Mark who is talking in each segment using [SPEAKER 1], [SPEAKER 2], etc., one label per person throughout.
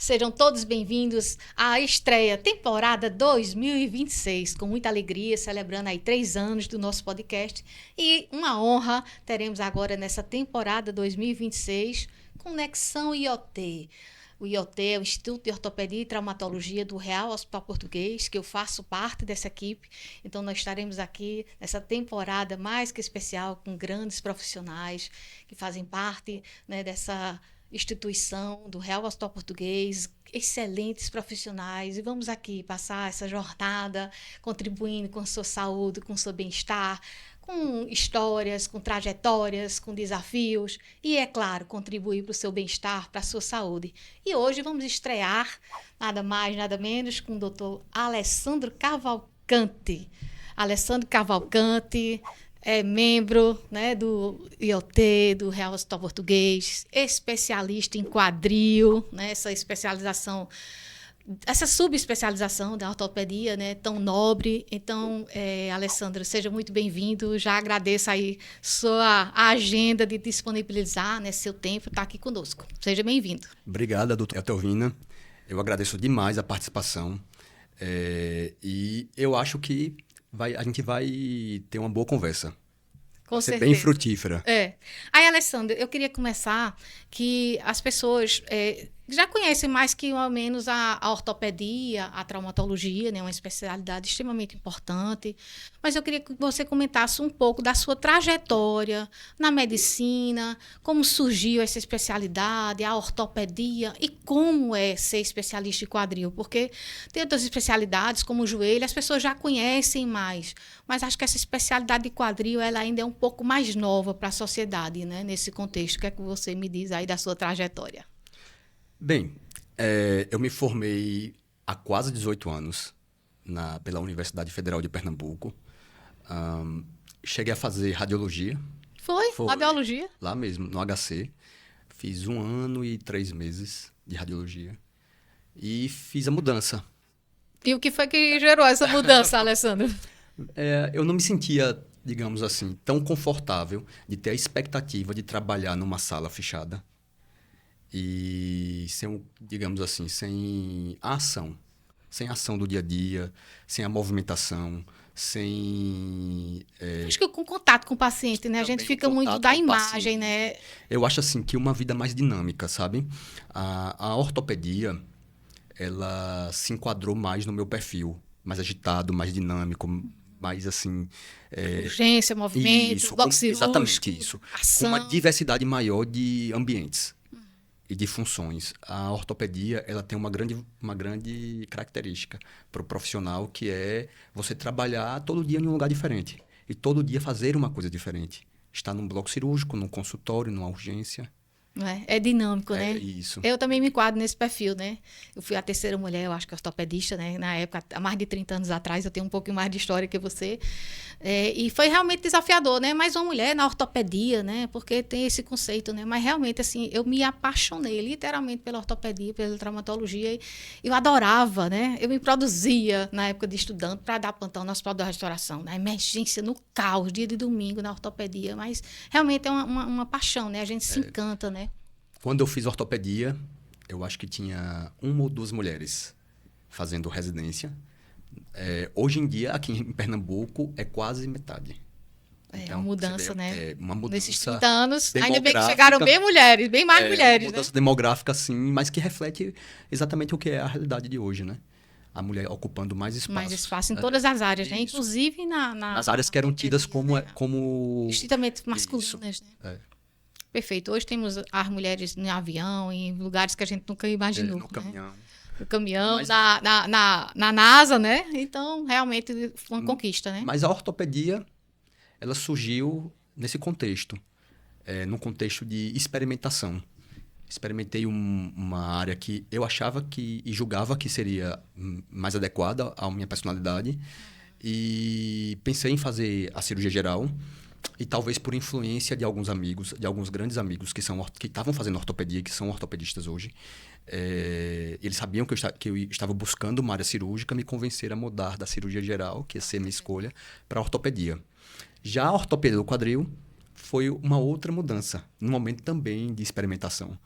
[SPEAKER 1] Sejam todos bem-vindos à estreia, temporada 2026, com muita alegria, celebrando aí 3 anos do nosso podcast. E uma honra teremos agora nessa temporada 2026, Conexão IoT. O IoT é o Instituto de Ortopedia e Traumatologia do Real Hospital Português, que eu faço parte dessa equipe. Então, nós estaremos aqui nessa temporada mais que especial com grandes profissionais que fazem parte, né, dessa instituição do Real Hospital Português, excelentes profissionais. E vamos aqui passar essa jornada contribuindo com a sua saúde, com o seu bem-estar, com histórias, com trajetórias, com desafios e, é claro, contribuir para o seu bem-estar, para a sua saúde. E hoje vamos estrear, nada mais, nada menos, com o doutor Alessandro Cavalcante. Alessandro Cavalcante é membro, né, do IoT, do Real Hospital Português, especialista em quadril, né, essa subespecialização da ortopedia, né, tão nobre. Então, Alessandro, seja muito bem-vindo. Já agradeço aí sua agenda de disponibilizar, né, seu tempo, estar aqui conosco. Seja bem-vindo.
[SPEAKER 2] Obrigada, doutora Telvina. Eu agradeço demais a participação. E eu acho que a gente vai ter uma boa conversa.
[SPEAKER 1] Com certeza.
[SPEAKER 2] Bem frutífera.
[SPEAKER 1] Aí, Alessandro, eu queria começar que as pessoas já conhecem mais que ou menos a ortopedia, a traumatologia, né, uma especialidade extremamente importante. Mas eu queria que você comentasse um pouco da sua trajetória na medicina, como surgiu essa especialidade, a ortopedia e como é ser especialista em quadril. Porque tem outras especialidades, como o joelho, as pessoas já conhecem mais. Mas acho que essa especialidade de quadril ela ainda é um pouco mais nova para a sociedade, né, nesse contexto. O que é que você me diz aí da sua trajetória?
[SPEAKER 2] Bem, eu me formei há quase 18 anos pela Universidade Federal de Pernambuco. Cheguei a fazer radiologia.
[SPEAKER 1] Foi? Radiologia?
[SPEAKER 2] Lá mesmo, no HC. Fiz 1 ano e 3 meses de radiologia. E fiz a mudança.
[SPEAKER 1] E o que foi que gerou essa mudança, Alessandro?
[SPEAKER 2] Eu não me sentia, digamos assim, tão confortável de ter a expectativa de trabalhar numa sala fechada. E digamos assim, sem a ação. Sem a ação do dia a dia, sem a movimentação, sem...
[SPEAKER 1] Acho que com contato com o paciente, né? A gente fica muito da imagem, né?
[SPEAKER 2] Eu acho assim que uma vida mais dinâmica, sabe? A ortopedia, ela se enquadrou mais no meu perfil. Mais agitado, mais dinâmico, mais assim...
[SPEAKER 1] urgência, movimento, bloco cirúrgico.
[SPEAKER 2] Exatamente isso.
[SPEAKER 1] Ação.
[SPEAKER 2] Com uma diversidade maior de ambientes e de funções. A ortopedia ela tem uma grande característica para o profissional, que é você trabalhar todo dia em um lugar diferente. E todo dia fazer uma coisa diferente. Estar num bloco cirúrgico, num consultório, numa urgência.
[SPEAKER 1] É dinâmico, né?
[SPEAKER 2] Isso.
[SPEAKER 1] Eu também me enquadro nesse perfil, né? Eu fui a terceira mulher, eu acho que ortopedista, né? Na época, há mais de 30 anos atrás, eu tenho um pouquinho mais de história que você. E foi realmente desafiador, né? Mais uma mulher na ortopedia, né? Porque tem esse conceito, né? Mas realmente, assim, eu me apaixonei literalmente pela ortopedia, pela traumatologia. E eu adorava, né? Eu me produzia na época de estudante para dar plantão no Hospital da Restauração, na emergência, no caos, dia de domingo, na ortopedia. Mas realmente é uma paixão, né? A gente se encanta, né?
[SPEAKER 2] Quando eu fiz ortopedia, eu acho que tinha 1 ou 2 mulheres fazendo residência. Hoje em dia, aqui em Pernambuco, é quase metade.
[SPEAKER 1] Então, uma mudança, né?
[SPEAKER 2] Uma mudança.
[SPEAKER 1] Nesses 30 anos, ainda bem que chegaram bem mulheres, bem mais mulheres,
[SPEAKER 2] uma mudança
[SPEAKER 1] né?
[SPEAKER 2] demográfica, sim, mas que reflete exatamente o que é a realidade de hoje, né? A mulher ocupando mais espaço.
[SPEAKER 1] Mais espaço em todas as áreas, né?
[SPEAKER 2] Isso.
[SPEAKER 1] Inclusive
[SPEAKER 2] nas áreas que eram tidas como
[SPEAKER 1] estritamente masculinas, né? Perfeito. Hoje temos as mulheres no avião, em lugares que a gente nunca imaginou.
[SPEAKER 2] no caminhão.
[SPEAKER 1] Né? No caminhão, na NASA, né? Então, realmente, foi uma conquista, né?
[SPEAKER 2] Mas a ortopedia, ela surgiu nesse contexto. Num contexto de experimentação. Experimentei uma área que eu achava e julgava que seria mais adequada à minha personalidade. E pensei em fazer a cirurgia geral. E talvez por influência de alguns amigos, de alguns grandes amigos que estavam fazendo ortopedia, que são ortopedistas hoje, eles sabiam que eu estava buscando uma área cirúrgica, me convenceram a mudar da cirurgia geral, que ia ser minha escolha, para a ortopedia. Já a ortopedia do quadril foi uma outra mudança, num momento também de experimentação.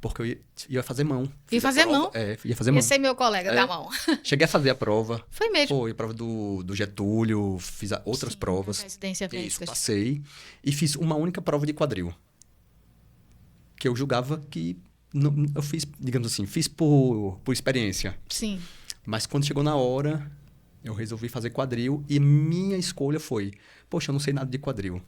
[SPEAKER 2] porque eu ia fazer mão.
[SPEAKER 1] E
[SPEAKER 2] Fiz a
[SPEAKER 1] fazer
[SPEAKER 2] prova,
[SPEAKER 1] mão?
[SPEAKER 2] ia fazer mão.
[SPEAKER 1] Esse é meu colega da mão.
[SPEAKER 2] Cheguei a fazer a prova.
[SPEAKER 1] Foi mesmo.
[SPEAKER 2] Foi a prova do Getúlio, fiz outras
[SPEAKER 1] Sim,
[SPEAKER 2] provas.
[SPEAKER 1] residência
[SPEAKER 2] Isso,
[SPEAKER 1] médica.
[SPEAKER 2] passei. E fiz uma única prova de quadril. Que eu julgava que... eu fiz, digamos assim, fiz por experiência.
[SPEAKER 1] Sim.
[SPEAKER 2] Mas quando chegou na hora, eu resolvi fazer quadril. E minha escolha foi... Poxa, eu não sei nada de quadril.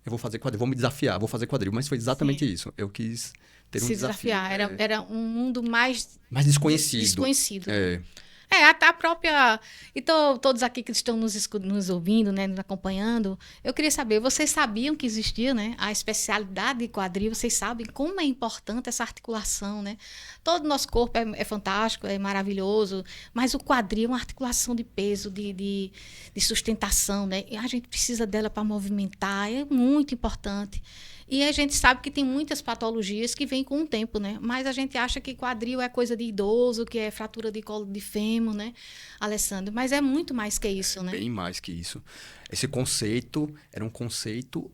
[SPEAKER 2] Eu vou fazer quadril, vou me desafiar, vou fazer quadril. Mas foi exatamente isso. Eu quis ter um
[SPEAKER 1] Se
[SPEAKER 2] desafio.
[SPEAKER 1] desafiar. Era um mundo mais
[SPEAKER 2] Mais desconhecido.
[SPEAKER 1] desconhecido.
[SPEAKER 2] É.
[SPEAKER 1] Até a própria... Então, todos aqui que estão nos ouvindo, né, nos acompanhando, eu queria saber, vocês sabiam que existia, né, a especialidade de quadril? Vocês sabem como é importante essa articulação, né? Todo o nosso corpo é fantástico, é maravilhoso, mas o quadril é uma articulação de peso, de sustentação, né? E a gente precisa dela para movimentar, é muito importante. E a gente sabe que tem muitas patologias que vêm com o tempo, né? Mas a gente acha que quadril é coisa de idoso, que é fratura de colo de fêmur, né, Alessandro? Mas é muito mais que isso, né?
[SPEAKER 2] Bem mais que isso. Esse conceito era um conceito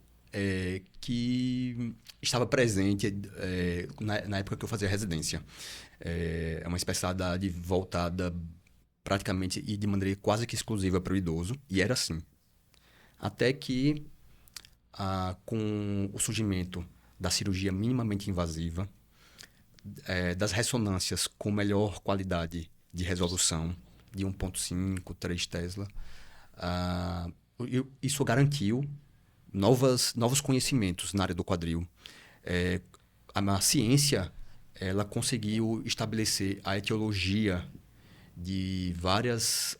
[SPEAKER 2] que estava presente na época que eu fazia residência. É uma especialidade voltada praticamente e de maneira quase que exclusiva para o idoso. E era assim. Até que, com o surgimento da cirurgia minimamente invasiva, das ressonâncias com melhor qualidade de resolução, de 1,5, 3 Tesla, isso garantiu novos conhecimentos na área do quadril. A ciência ela conseguiu estabelecer a etiologia de vários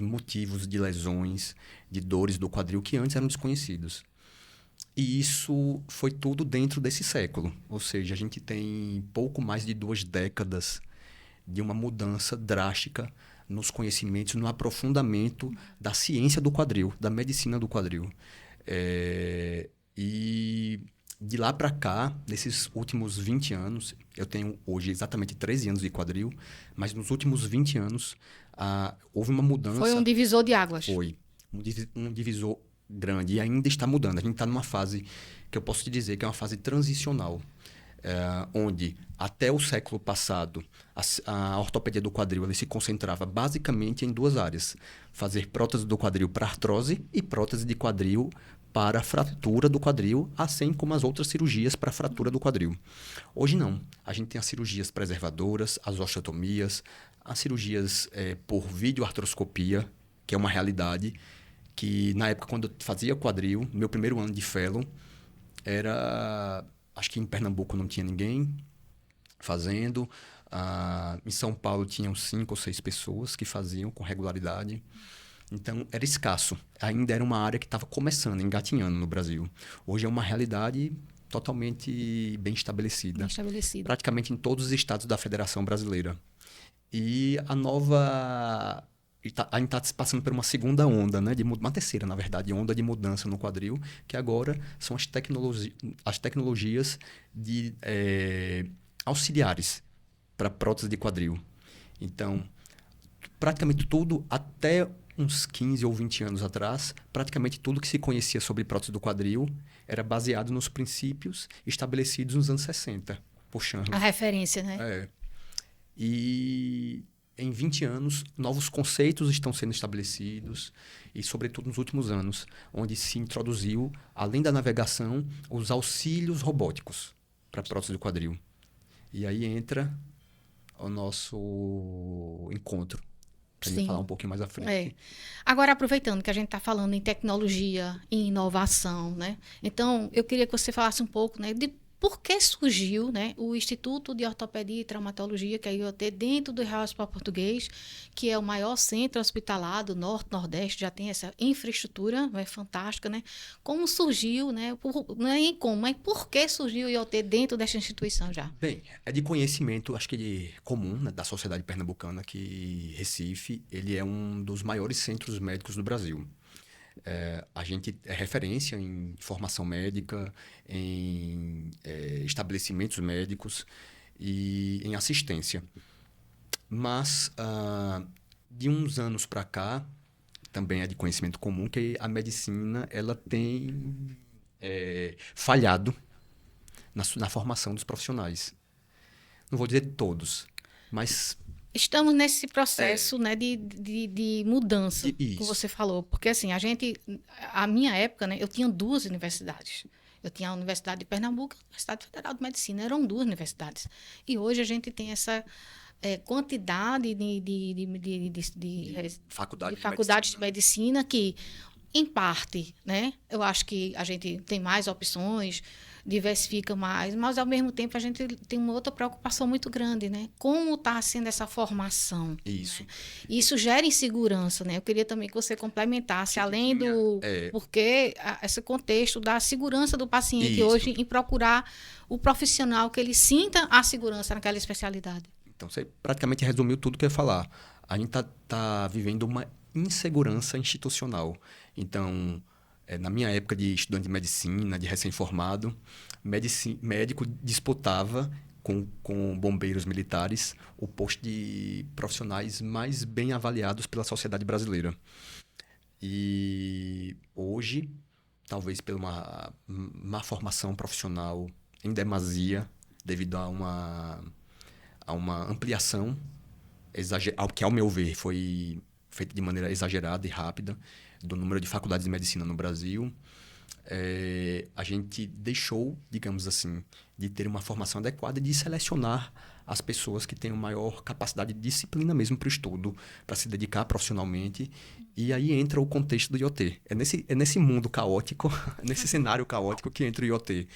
[SPEAKER 2] motivos de lesões, de dores do quadril que antes eram desconhecidos. E isso foi tudo dentro desse século. Ou seja, a gente tem pouco mais de 2 décadas de uma mudança drástica nos conhecimentos, no aprofundamento da ciência do quadril, da medicina do quadril. E de lá para cá, nesses últimos 20 anos, eu tenho hoje exatamente 13 anos de quadril, mas nos últimos 20 anos houve uma mudança.
[SPEAKER 1] Foi um divisor de águas.
[SPEAKER 2] Foi um divisor grande e ainda está mudando. A gente está numa fase que eu posso te dizer que é uma fase transicional, onde até o século passado a ortopedia do quadril ele se concentrava basicamente em 2 áreas: fazer prótese do quadril para artrose e prótese de quadril para fratura do quadril, assim como as outras cirurgias para fratura do quadril. Hoje não. A gente tem as cirurgias preservadoras, as osteotomias, as cirurgias por videoartroscopia, que é uma realidade que na época quando eu fazia quadril, meu primeiro ano de fellow, acho que em Pernambuco não tinha ninguém fazendo. Em São Paulo tinham 5 ou 6 pessoas que faziam com regularidade. Então, era escasso. Ainda era uma área que estava começando, engatinhando no Brasil. Hoje é uma realidade totalmente bem estabelecida.
[SPEAKER 1] Bem estabelecida.
[SPEAKER 2] Praticamente em todos os estados da Federação Brasileira. E a nova... A gente está passando por uma segunda onda, né? Uma terceira, na verdade, onda de mudança no quadril, que agora são as tecnologias auxiliares para prótese de quadril. Então, praticamente tudo, até uns 15 ou 20 anos atrás, praticamente tudo que se conhecia sobre prótese do quadril era baseado nos princípios estabelecidos nos anos 60, puxando.
[SPEAKER 1] A referência, né?
[SPEAKER 2] E em 20 anos, novos conceitos estão sendo estabelecidos e, sobretudo, nos últimos anos, onde se introduziu, além da navegação, os auxílios robóticos para prótese do quadril. E aí entra o nosso encontro, para a gente falar um pouquinho mais à frente.
[SPEAKER 1] Agora, aproveitando que a gente está falando em tecnologia e inovação, né? Então, eu queria que você falasse um pouco, né, de por que surgiu, né, o Instituto de Ortopedia e Traumatologia, que é a IOT, dentro do Real Hospital Português, que é o maior centro hospitalar do Norte-Nordeste, já tem essa infraestrutura, é fantástica, né? Como surgiu, né? Não é como, mas por que surgiu o IOT dentro dessa instituição já?
[SPEAKER 2] Bem, é de conhecimento, acho que comum, né, da sociedade pernambucana, que Recife, ele é um dos maiores centros médicos do Brasil. A gente é referência em formação médica, em estabelecimentos médicos e em assistência. Mas, de uns anos para cá, também é de conhecimento comum que a medicina ela tem falhado na formação dos profissionais. não vou dizer todos, mas...
[SPEAKER 1] Estamos nesse processo, né, de mudança, que
[SPEAKER 2] Isso.
[SPEAKER 1] você falou. Porque, assim, a minha época, né, eu tinha 2 universidades. Eu tinha a Universidade de Pernambuco e a Universidade Federal de Medicina. Eram 2 universidades. E hoje a gente tem essa quantidade
[SPEAKER 2] Faculdade
[SPEAKER 1] de
[SPEAKER 2] de
[SPEAKER 1] faculdades de
[SPEAKER 2] medicina.
[SPEAKER 1] medicina que, em parte, né, eu acho que a gente tem mais opções, diversifica mais, mas ao mesmo tempo a gente tem uma outra preocupação muito grande, né? Como está sendo essa formação?
[SPEAKER 2] Isso.
[SPEAKER 1] Né? Isso gera insegurança, né? Eu queria também que você complementasse, além
[SPEAKER 2] tinha,
[SPEAKER 1] do porque esse contexto da segurança do paciente
[SPEAKER 2] Isso.
[SPEAKER 1] hoje em procurar o profissional que ele sinta a segurança naquela especialidade.
[SPEAKER 2] Então, você praticamente resumiu tudo que eu ia falar. A gente tá vivendo uma insegurança institucional. Então, na minha época de estudante de medicina, de recém-formado, médico disputava com bombeiros militares o posto de profissionais mais bem avaliados pela sociedade brasileira. E hoje, talvez por uma má formação profissional em demasia, devido a uma ampliação, que, ao meu ver, foi feita de maneira exagerada e rápida, do número de faculdades de medicina no Brasil, a gente deixou, digamos assim, de ter uma formação adequada e de selecionar as pessoas que têm maior capacidade de disciplina mesmo para o estudo, para se dedicar profissionalmente. E aí entra o contexto do IoT. É nesse mundo caótico, nesse cenário caótico que entra o IoT.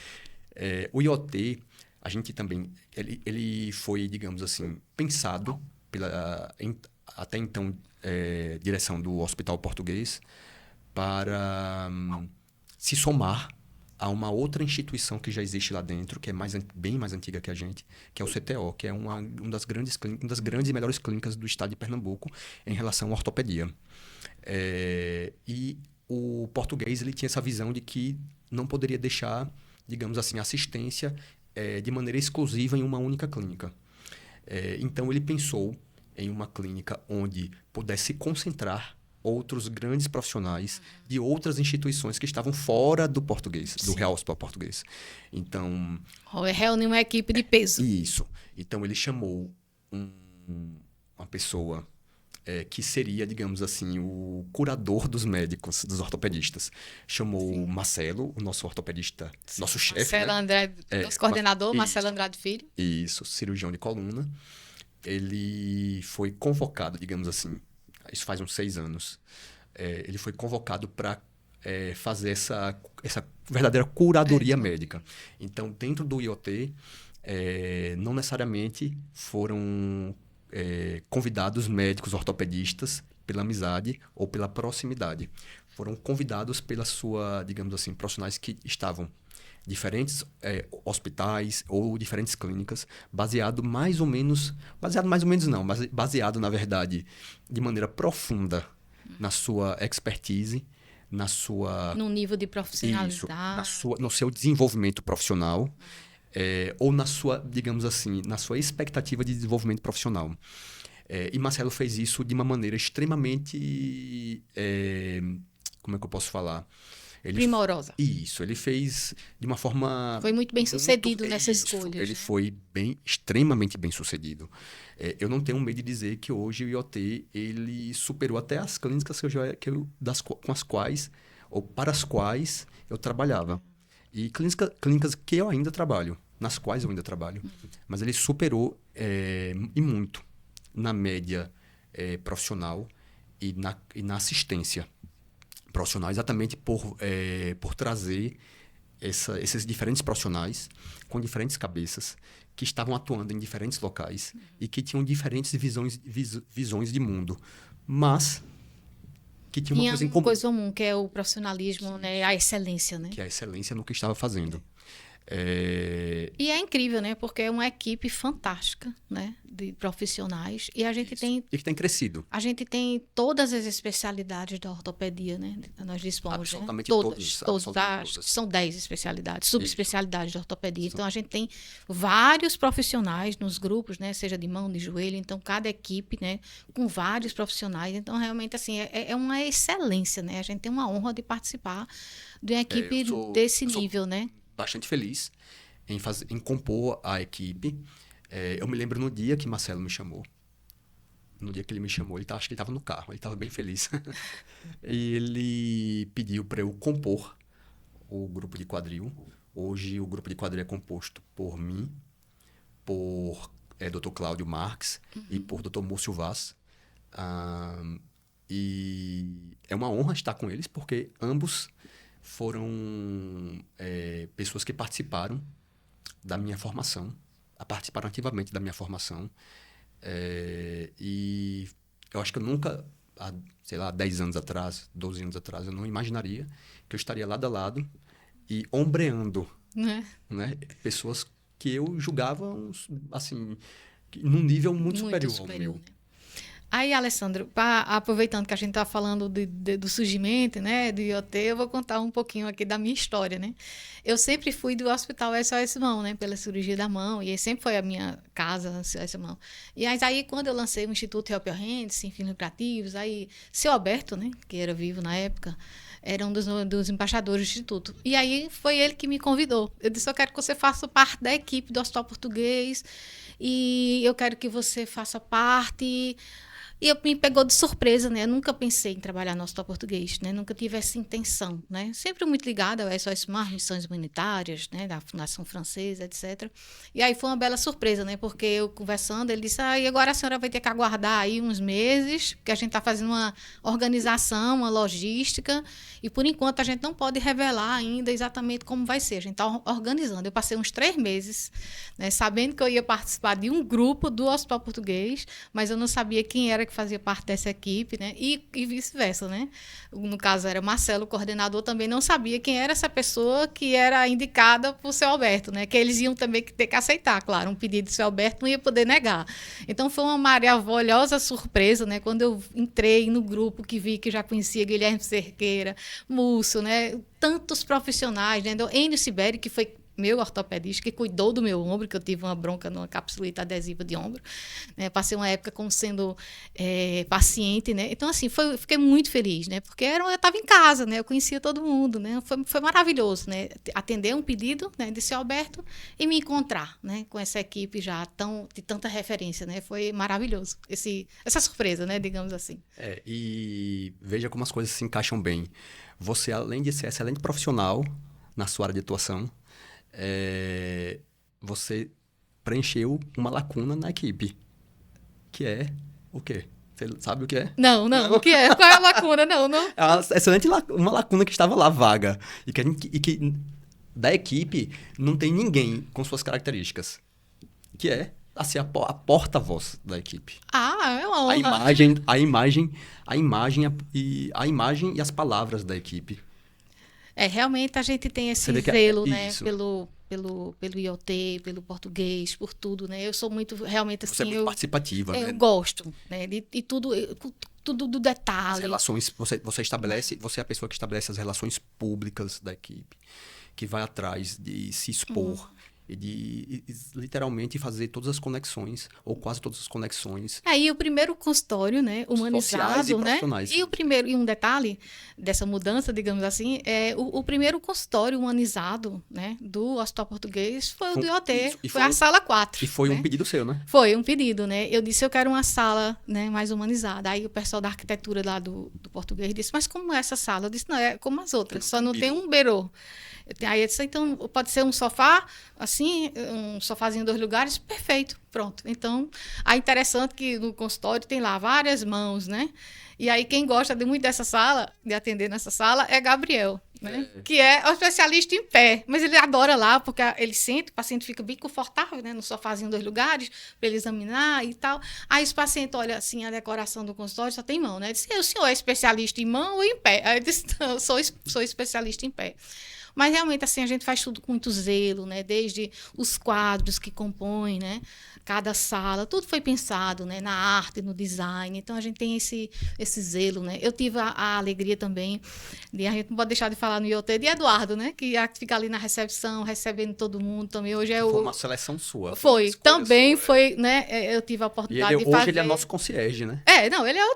[SPEAKER 2] O IoT, a gente também, ele foi, digamos assim, pensado até então, direção do Hospital Português, para se somar a uma outra instituição que já existe lá dentro, que é bem mais antiga que a gente, que é o CTO, que é uma das grandes e melhores clínicas do estado de Pernambuco em relação à ortopedia. E o Português, ele tinha essa visão de que não poderia deixar, digamos assim, assistência de maneira exclusiva em uma única clínica. Então, ele pensou em uma clínica onde pudesse concentrar outros grandes profissionais de outras instituições que estavam fora do Português, do Real Hospital Português. Então...
[SPEAKER 1] reuniu uma equipe de peso.
[SPEAKER 2] Isso. Então, ele chamou uma pessoa que seria, digamos assim, o curador dos médicos, dos ortopedistas. Chamou o Marcelo, o nosso ortopedista, nosso chefe.
[SPEAKER 1] Marcelo, né? André, nosso coordenador, Marcelo Andrade Filho.
[SPEAKER 2] Isso, cirurgião de coluna. Ele foi convocado, digamos assim, isso faz uns 6 anos. Ele foi convocado para fazer essa verdadeira curadoria médica. Então, dentro do IoT, não necessariamente foram convidados médicos ortopedistas pela amizade ou pela proximidade. Foram convidados pela sua, digamos assim, profissionais que estavam diferentes hospitais ou diferentes clínicas, baseado, na verdade, de maneira profunda na sua expertise,
[SPEAKER 1] no nível de profissionalidade,
[SPEAKER 2] no seu desenvolvimento profissional, ou na sua, digamos assim, na sua expectativa de desenvolvimento profissional. E Marcelo fez isso de uma maneira extremamente, como é que eu posso falar?
[SPEAKER 1] Primorosa.
[SPEAKER 2] Isso, ele fez de uma forma...
[SPEAKER 1] Foi muito bem sucedido nessa escolha.
[SPEAKER 2] Ele foi extremamente bem sucedido. Eu não tenho medo de dizer que hoje o IoT ele superou até as clínicas com as quais, ou para as quais eu trabalhava. E clínicas que eu ainda trabalho, nas quais eu ainda trabalho. Mas ele superou e muito na média profissional e na assistência profissional, exatamente por trazer esses diferentes profissionais com diferentes cabeças que estavam atuando em diferentes locais e que tinham diferentes visões de mundo, mas que tinham uma coisa
[SPEAKER 1] comum, que é o profissionalismo, né? A excelência, né?
[SPEAKER 2] Que é a excelência no que estava fazendo.
[SPEAKER 1] E é incrível, né? Porque é uma equipe fantástica, né? De profissionais. E a gente tem...
[SPEAKER 2] E que tem crescido.
[SPEAKER 1] A gente tem todas as especialidades da ortopedia, né? Nós dispomos,
[SPEAKER 2] absolutamente
[SPEAKER 1] né?
[SPEAKER 2] todas.
[SPEAKER 1] São 10 especialidades, subespecialidades de ortopedia. Então, a gente tem vários profissionais nos grupos, né? Seja de mão, de joelho. Então, cada equipe, né? Com vários profissionais. Então, realmente, assim, é uma excelência, né? A gente tem uma honra de participar de uma equipe desse nível, né?
[SPEAKER 2] Bastante feliz em compor a equipe. Eu me lembro no dia que Marcelo me chamou. No dia que ele me chamou, acho que ele estava no carro, ele estava bem feliz. E ele pediu para eu compor o grupo de quadril. Hoje o grupo de quadril é composto por mim, por Dr. Cláudio Marques e por Dr. Múcio Vaz. E é uma honra estar com eles, porque ambos foram pessoas que participaram da minha formação, participaram ativamente da minha formação. E eu acho que eu nunca, há, sei lá, 10 anos atrás, 12 anos atrás, eu não imaginaria que eu estaria lado a lado e ombreando, né? Pessoas que eu julgava, assim, num nível muito superior ao meu.
[SPEAKER 1] Né? Aí, Alessandro, aproveitando que a gente está falando do surgimento, né, do IoT, eu vou contar um pouquinho aqui da minha história, né? Eu sempre fui do Hospital SOS Mão, né, pela cirurgia da mão, e sempre foi a minha casa, SOS Mão. E aí, quando eu lancei o Instituto Help Your Hands, sem fins lucrativos, aí, seu Alberto, né, que era vivo na época, era um dos embaixadores do Instituto. E aí, foi ele que me convidou. Eu disse, eu quero que você faça parte da equipe do Hospital Português, e eu quero que você faça parte... E me pegou de surpresa, né? Eu nunca pensei em trabalhar no Hospital Português, né? Nunca tive essa intenção, né? Sempre muito ligada ao SOS Mar, missões humanitárias, né? Da Fundação Francesa, etc. E aí foi uma bela surpresa, né? Porque eu conversando, ele disse, e agora a senhora vai ter que aguardar aí uns meses, porque a gente está fazendo uma organização, uma logística, e por enquanto a gente não pode revelar ainda exatamente como vai ser. A gente está organizando. Eu passei uns 3 meses, né? Sabendo que eu ia participar de um grupo do Hospital Português, mas eu não sabia quem era que fazia parte dessa equipe, né? E vice-versa, né? No caso era Marcelo, o coordenador, também não sabia quem era essa pessoa que era indicada por seu Alberto, né? Que eles iam também ter que aceitar, claro, um pedido do seu Alberto não ia poder negar. Então foi uma maravilhosa surpresa, né? Quando eu entrei no grupo, que vi que já conhecia Guilherme Cerqueira, Múcio, né? Tantos profissionais, né? Enio Siberi, que foi meu ortopedista, que cuidou do meu ombro, que eu tive uma bronca numa capsulita adesiva de ombro, né? Passei uma época como sendo paciente, né? Então, assim, fiquei muito feliz, né? Porque eu estava em casa, né? Eu conhecia todo mundo, né? Foi maravilhoso, né? Atender um pedido, né, de seu Alberto e me encontrar, né, com essa equipe já de tanta referência, né? Foi maravilhoso, essa surpresa, né, digamos assim.
[SPEAKER 2] E veja como as coisas se encaixam bem. Você, além de ser excelente profissional na sua área de atuação, você preencheu uma lacuna na equipe, que é o quê? Você sabe o que é?
[SPEAKER 1] Não. O que é? Qual é a lacuna? Não.
[SPEAKER 2] É uma excelente uma lacuna que estava lá vaga e que da equipe não tem ninguém com suas características, que é assim, a porta-voz da equipe.
[SPEAKER 1] É uma honra.
[SPEAKER 2] A imagem e as palavras da equipe.
[SPEAKER 1] Realmente a gente tem esse zelo, né, pelo IoT, pelo português, por tudo, né? Eu sou muito, realmente, assim...
[SPEAKER 2] Você é muito participativa, né?
[SPEAKER 1] Eu gosto, né, de tudo do detalhe.
[SPEAKER 2] As relações, você estabelece, você é a pessoa que estabelece as relações públicas da equipe, que vai atrás de se expor e de literalmente fazer todas as conexões, ou quase todas as conexões.
[SPEAKER 1] E o primeiro consultório, né, humanizado, né? E um detalhe dessa mudança, digamos assim, o primeiro consultório humanizado, né, do Hospital Português foi o do IoT, foi a sala 4.
[SPEAKER 2] E foi, né, um pedido seu, né?
[SPEAKER 1] Foi um pedido, né? Eu disse, eu quero uma sala, né, mais humanizada. Aí o pessoal da arquitetura lá do Português disse, mas como é essa sala? Eu disse, não, é como as outras, só não tem um berô. Aí eu disse, então pode ser um sofá, assim, um sofazinho em 2 lugares, perfeito, pronto. Então, é interessante que no consultório tem lá várias mãos, né? E aí quem gosta muito dessa sala, de atender nessa sala, é Gabriel, né? Que é o especialista em pé, mas ele adora lá, porque ele sente, o paciente fica bem confortável, né? No sofazinho em 2 lugares, para ele examinar e tal. Aí os pacientes olham assim, a decoração do consultório só tem mão, né? Diz, o senhor é especialista em mão ou em pé? Aí eu disse, não, eu sou especialista em pé. Mas realmente assim a gente faz tudo com muito zelo, né? Desde os quadros que compõem, né, cada sala, tudo foi pensado, né, na arte, no design. Então a gente tem esse zelo, né? Eu tive a alegria também de, a gente não pode deixar de falar no IoT, de Eduardo, né, que fica ali na recepção, recebendo todo mundo também. Hoje
[SPEAKER 2] foi uma seleção sua.
[SPEAKER 1] Foi também sua. Foi, né? Eu tive a oportunidade de fazer.
[SPEAKER 2] Hoje ele é nosso concierge, né?
[SPEAKER 1] Não, ele é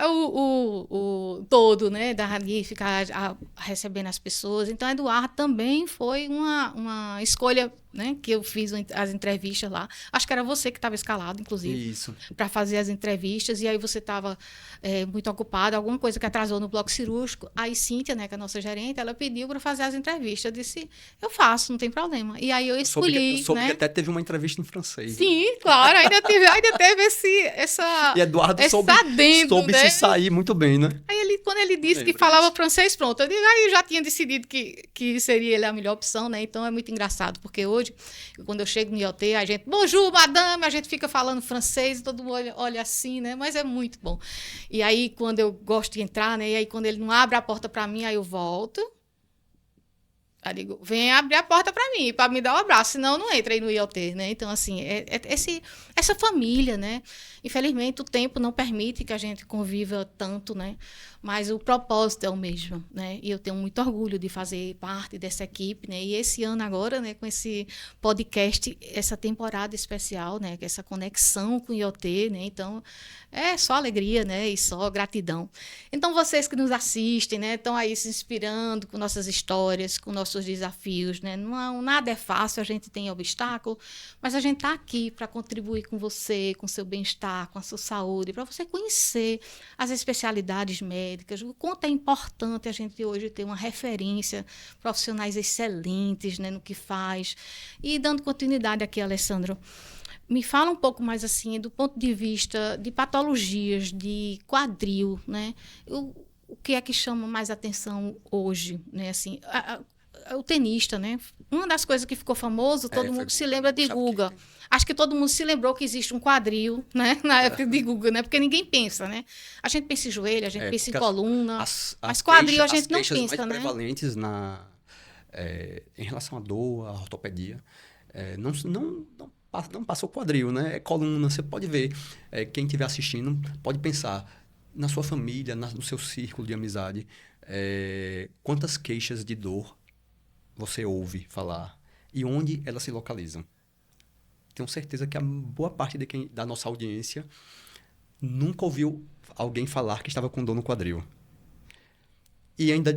[SPEAKER 1] o todo, né, da ali ficar recebendo as pessoas. Então Eduardo também foi uma escolha né? Que eu fiz as entrevistas lá. Acho que era você que estava escalado, inclusive, para fazer as entrevistas. E aí você estava muito ocupado, alguma coisa que atrasou no bloco cirúrgico. Aí Cíntia, né, que é a nossa gerente, ela pediu para fazer as entrevistas. Eu disse, eu faço, não tem problema. E aí eu escolhi,
[SPEAKER 2] eu soube
[SPEAKER 1] né?
[SPEAKER 2] que até teve uma entrevista em francês.
[SPEAKER 1] Sim, claro, ainda teve essa
[SPEAKER 2] E Eduardo soube
[SPEAKER 1] né?
[SPEAKER 2] se sair muito bem, né?
[SPEAKER 1] Aí quando ele disse que falava francês, pronto. Aí eu já tinha decidido que seria ele a melhor opção, né? Então é muito engraçado, porque hoje, quando eu chego no IoT, a gente, bonjour, madame, a gente fica falando francês, todo mundo olha assim, né? Mas é muito bom. E aí, quando eu gosto de entrar, né? E aí, quando ele não abre a porta para mim, aí eu volto. Aí digo, vem abrir a porta para mim, para me dar um abraço, senão eu não entro aí no IoT, né? Então, assim, essa família, né? Infelizmente, o tempo não permite que a gente conviva tanto, né? Mas o propósito é o mesmo, né? E eu tenho muito orgulho de fazer parte dessa equipe, né? E esse ano agora, né, com esse podcast, essa temporada especial, né, com essa conexão com o IoT, né? Então, é só alegria, né? E só gratidão. Então, vocês que nos assistem, né, estão aí se inspirando com nossas histórias, com nossos desafios, né? Não, nada é fácil, a gente tem obstáculo, mas a gente está aqui para contribuir com você, com seu bem-estar, com a sua saúde, para você conhecer as especialidades médicas, o quanto é importante a gente hoje ter uma referência, profissionais excelentes, né, no que faz. E dando continuidade aqui, Alessandro, me fala um pouco mais assim, do ponto de vista de patologias de quadril, né? O que é que chama mais atenção hoje, né? Assim, o tenista, né? Uma das coisas que ficou famoso, todo mundo se lembra de Guga. Acho que todo mundo se lembrou que existe um quadril, né? Na época de Guga, né? Porque ninguém pensa, né? A gente pensa em joelho, a gente pensa em coluna, mas quadril a gente não pensa,
[SPEAKER 2] mais
[SPEAKER 1] né?
[SPEAKER 2] prevalentes em relação à dor, à ortopedia, não passa o quadril, né? É coluna, você pode ver. Quem estiver assistindo pode pensar na sua família, no seu círculo de amizade, quantas queixas de dor você ouve falar e onde elas se localizam. Tenho certeza que a boa parte da nossa audiência nunca ouviu alguém falar que estava com dor no quadril. E ainda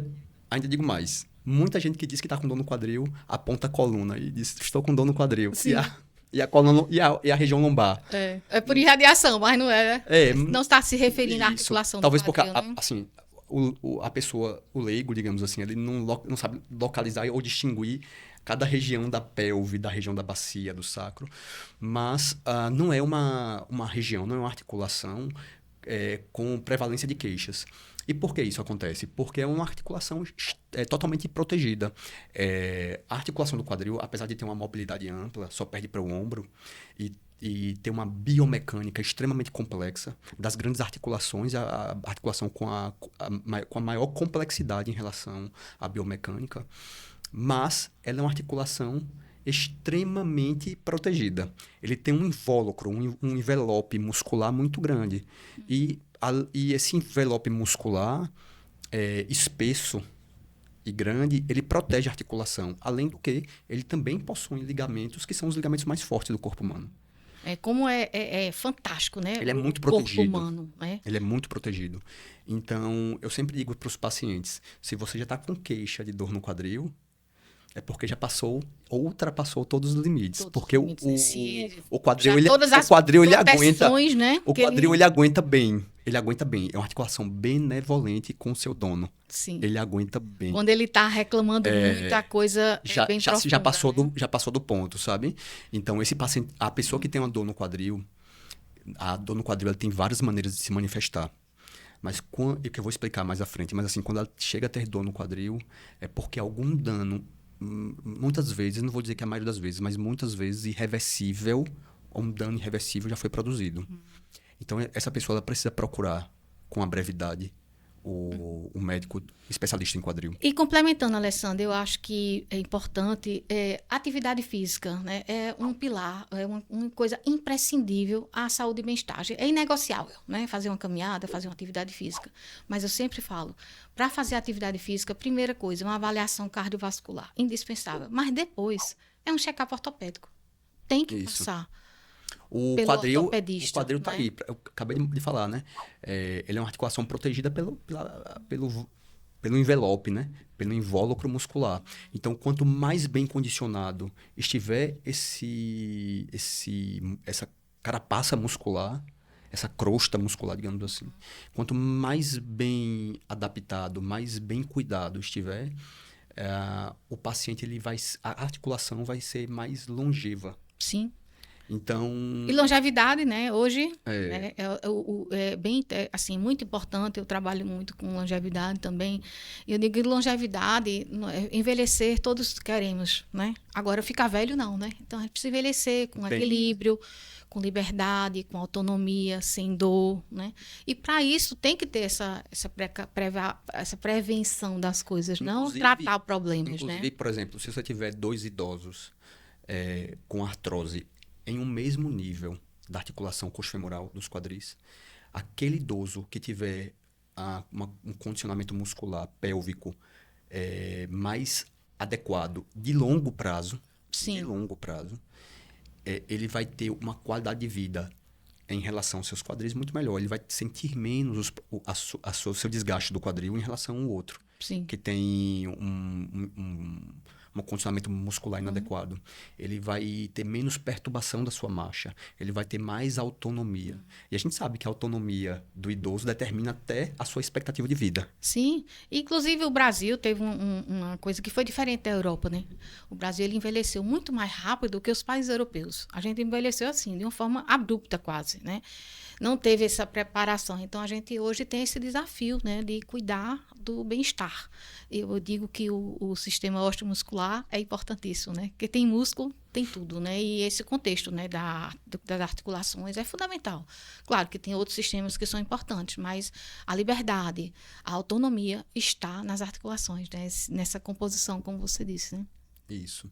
[SPEAKER 2] digo mais, muita gente que diz que está com dor no quadril aponta a coluna e diz, estou com dor no quadril.
[SPEAKER 1] Sim.
[SPEAKER 2] E a coluna e a região lombar.
[SPEAKER 1] É por irradiação, mas não é. Não está se referindo à
[SPEAKER 2] Isso.
[SPEAKER 1] articulação
[SPEAKER 2] Talvez
[SPEAKER 1] do quadril,
[SPEAKER 2] porque,
[SPEAKER 1] né?
[SPEAKER 2] assim, a pessoa, o leigo, digamos assim, ele não sabe localizar ou distinguir cada região da pelve, da região da bacia, do sacro. Mas não é uma região, não é uma articulação com prevalência de queixas. E por que isso acontece? Porque é uma articulação totalmente protegida. A articulação do quadril, apesar de ter uma mobilidade ampla, só perde para o ombro e ter uma biomecânica extremamente complexa. Das grandes articulações, a articulação com a maior complexidade em relação à biomecânica. Mas ela é uma articulação extremamente protegida. Ele tem um invólucro, um envelope muscular muito grande. E esse envelope muscular espesso e grande, ele protege a articulação. Além do que, ele também possui ligamentos, que são os ligamentos mais fortes do corpo humano.
[SPEAKER 1] Como é fantástico, né?
[SPEAKER 2] Ele é muito protegido.
[SPEAKER 1] Corpo humano, né?
[SPEAKER 2] Ele é muito protegido. Então, eu sempre digo para os pacientes, se você já está com queixa de dor no quadril, é porque já ultrapassou todos os limites. Porque o quadril, ele aguenta,
[SPEAKER 1] né?
[SPEAKER 2] O quadril, ele aguenta bem. Ele aguenta bem. É uma articulação benevolente com o seu dono.
[SPEAKER 1] Sim.
[SPEAKER 2] Ele aguenta bem.
[SPEAKER 1] Quando ele está reclamando muito, a coisa é bem profunda,
[SPEAKER 2] já passou do ponto, sabe? Então, esse paciente, a pessoa que tem uma dor no quadril, a dor no quadril ela tem várias maneiras de se manifestar. Mas o que eu vou explicar mais à frente. Mas assim, quando ela chega a ter dor no quadril, é porque algum dano, muitas vezes, não vou dizer que a maioria das vezes, mas muitas vezes irreversível, ou um dano irreversível já foi produzido. Então, essa pessoa ela precisa procurar com a brevidade o médico especialista em quadril.
[SPEAKER 1] E complementando, Alessandra, eu acho que é importante, atividade física, né? É um pilar, é uma coisa imprescindível à saúde e bem-estar. É inegociável, né? Fazer uma caminhada, fazer uma atividade física. Mas eu sempre falo, para fazer atividade física, primeira coisa, uma avaliação cardiovascular, indispensável. Mas depois, é um check-up ortopédico. Tem que passar.
[SPEAKER 2] O quadril está aí, eu acabei de falar, né? Ele é uma articulação protegida pelo pelo envelope, né? Pelo invólucro muscular. Então, quanto mais bem condicionado estiver essa carapaça muscular, essa crosta muscular, digamos assim, quanto mais bem adaptado, mais bem cuidado estiver, o paciente a articulação vai ser mais longeva.
[SPEAKER 1] Sim.
[SPEAKER 2] Então,
[SPEAKER 1] E longevidade, né? Hoje
[SPEAKER 2] É.
[SPEAKER 1] é bem, assim, muito importante. Eu trabalho muito com longevidade também. E eu digo que longevidade, envelhecer, todos queremos, né? Agora, ficar velho, não, né? Então, a gente precisa envelhecer com equilíbrio, com liberdade, com autonomia, sem dor, né? E para isso tem que ter essa prevenção das coisas, não tratar problemas,
[SPEAKER 2] inclusive,
[SPEAKER 1] né?
[SPEAKER 2] por exemplo, se você tiver 2 idosos com artrose em um mesmo nível da articulação coxofemoral dos quadris, aquele idoso que tiver um condicionamento muscular pélvico mais adequado de longo prazo,
[SPEAKER 1] Sim.
[SPEAKER 2] Ele vai ter uma qualidade de vida em relação aos seus quadris muito melhor. Ele vai sentir menos o seu desgaste do quadril em relação ao outro.
[SPEAKER 1] Sim.
[SPEAKER 2] Que tem um condicionamento muscular inadequado. Ele vai ter menos perturbação da sua marcha. Ele vai ter mais autonomia. E a gente sabe que a autonomia do idoso determina até a sua expectativa de vida.
[SPEAKER 1] Sim. Inclusive, o Brasil teve uma coisa que foi diferente da Europa, né? O Brasil ele envelheceu muito mais rápido do que os países europeus. A gente envelheceu assim, de uma forma abrupta quase, né? Não teve essa preparação. Então, a gente hoje tem esse desafio, né, de cuidar do bem-estar. Eu digo que o sistema osteomuscular é importantíssimo, né? Porque tem músculo, tem tudo, né? E esse contexto, né, das articulações é fundamental. Claro que tem outros sistemas que são importantes, mas a liberdade, a autonomia está nas articulações, né? Nessa composição, como você disse, né?
[SPEAKER 2] Isso.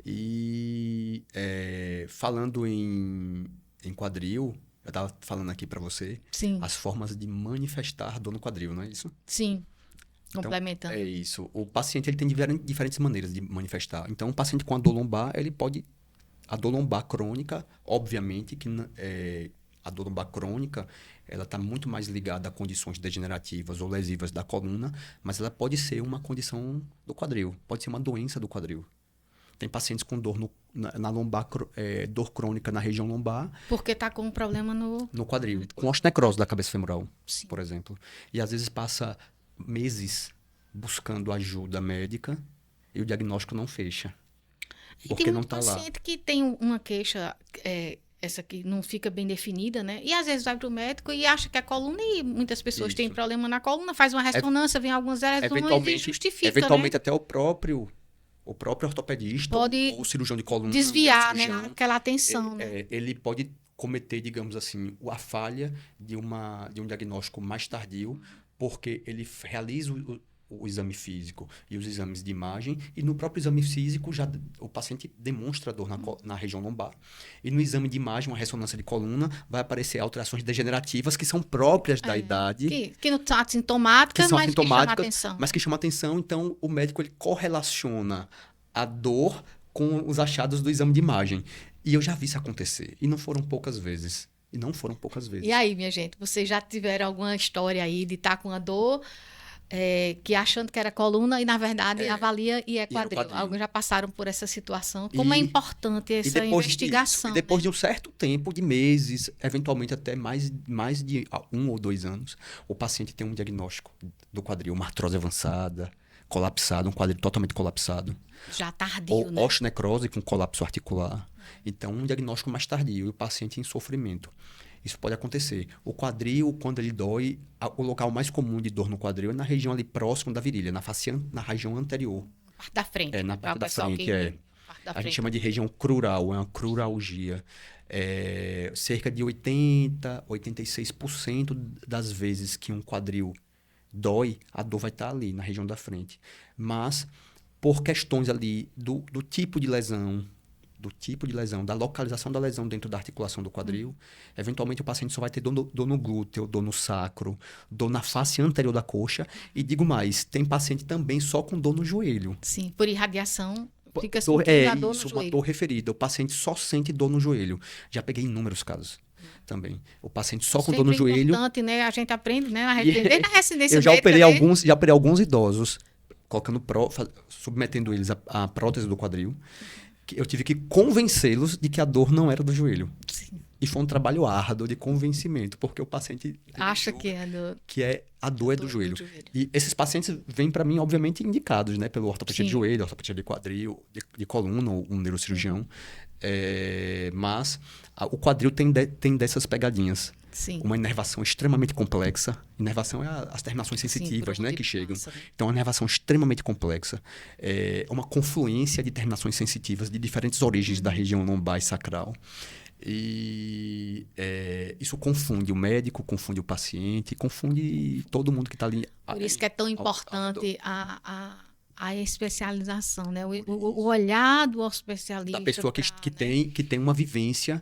[SPEAKER 2] E falando em quadril, eu estava falando aqui para você,
[SPEAKER 1] Sim.
[SPEAKER 2] As formas de manifestar dor no quadril, não é isso?
[SPEAKER 1] Sim.
[SPEAKER 2] Então,
[SPEAKER 1] Complementando.
[SPEAKER 2] É isso. O paciente ele tem diferentes maneiras de manifestar. Então, o paciente com a dor lombar, ele pode... A dor lombar crônica, obviamente, que a dor lombar crônica, ela está muito mais ligada a condições degenerativas ou lesivas da coluna, mas ela pode ser uma condição do quadril, pode ser uma doença do quadril. Tem pacientes com dor na lombar, dor crônica na região lombar.
[SPEAKER 1] Porque está com um problema
[SPEAKER 2] no quadril. Com osteonecrose da cabeça femoral,
[SPEAKER 1] Sim.
[SPEAKER 2] por exemplo. E às vezes passa meses buscando ajuda médica e o diagnóstico não fecha. Porque
[SPEAKER 1] tem
[SPEAKER 2] não
[SPEAKER 1] muito
[SPEAKER 2] está lá.
[SPEAKER 1] paciente que tem uma queixa, essa que não fica bem definida, né? E às vezes vai para o médico e acha que é coluna, e muitas pessoas têm problema na coluna, faz uma ressonância, vem algumas lesões e justifica,
[SPEAKER 2] eventualmente
[SPEAKER 1] né?
[SPEAKER 2] até o próprio ortopedista
[SPEAKER 1] pode
[SPEAKER 2] ou cirurgião de coluna,
[SPEAKER 1] desviar, né, aquela atenção, né?
[SPEAKER 2] Ele pode cometer, digamos assim, a falha de um diagnóstico mais tardio, porque ele realiza o exame físico e os exames de imagem, e no próprio exame físico já o paciente demonstra dor na região lombar. E no exame de imagem, uma ressonância de coluna, vai aparecer alterações degenerativas que são próprias da idade.
[SPEAKER 1] Que não são assintomáticas, mas que chamam atenção.
[SPEAKER 2] Mas que chamam atenção. Então, o médico ele correlaciona a dor com os achados do exame de imagem. E eu já vi isso acontecer. E não foram poucas vezes. E
[SPEAKER 1] aí, minha gente, vocês já tiveram alguma história aí de estar com a dor... que achando que era coluna e, na verdade, avalia e é quadril. Alguns já passaram por essa situação. Como é importante essa investigação.
[SPEAKER 2] E depois de um certo tempo, de meses, eventualmente até mais de 1 ou 2 anos, o paciente tem um diagnóstico do quadril, uma artrose avançada, colapsado, um quadril totalmente colapsado.
[SPEAKER 1] Já tardio,
[SPEAKER 2] ou
[SPEAKER 1] né?
[SPEAKER 2] osteonecrose com colapso articular. Então, um diagnóstico mais tardio e o paciente em sofrimento. Isso pode acontecer. O quadril, quando ele dói, o local mais comum de dor no quadril é na região ali próximo da virilha, na região anterior.
[SPEAKER 1] Na parte da frente.
[SPEAKER 2] Na parte da frente, A gente chama de região crural, é uma cruralgia. Cerca de 86% das vezes que um quadril dói, a dor vai estar ali, na região da frente. Mas, por questões ali do tipo de lesão, da localização da lesão dentro da articulação do quadril, eventualmente o paciente só vai ter dor no glúteo, dor no sacro, dor na face anterior da coxa. E digo mais, tem paciente também só com dor no joelho.
[SPEAKER 1] Sim, por irradiação, fica sentindo a dor no joelho.
[SPEAKER 2] Uma dor referida. O paciente só sente dor no joelho. Já peguei inúmeros casos. também. O paciente só com dor no
[SPEAKER 1] Sempre é
[SPEAKER 2] joelho.
[SPEAKER 1] importante, né? A gente aprende, né? Desde a residência
[SPEAKER 2] Eu já
[SPEAKER 1] médica,
[SPEAKER 2] operei
[SPEAKER 1] né?
[SPEAKER 2] alguns idosos, colocando submetendo eles à prótese do quadril. Que eu tive que convencê-los de que a dor não era do joelho.
[SPEAKER 1] Sim.
[SPEAKER 2] E foi um trabalho árduo de convencimento, porque o paciente
[SPEAKER 1] Acha que é do...
[SPEAKER 2] que a dor é do joelho. E esses pacientes vêm para mim, obviamente, indicados, né? Pelo ortopedia de joelho, ortopedia de quadril, de coluna, ou um neurocirurgião. Mas o quadril tem dessas pegadinhas.
[SPEAKER 1] Sim.
[SPEAKER 2] Uma inervação extremamente complexa. Inervação é as terminações sensitivas, né, que chegam. Então, é uma inervação extremamente complexa. É uma confluência de terminações sensitivas de diferentes origens da região lombar e sacral. E isso confunde o médico, confunde o paciente, confunde todo mundo que está ali.
[SPEAKER 1] Por isso que é tão importante a especialização, né? O olhar do especialista.
[SPEAKER 2] Da pessoa que tem uma vivência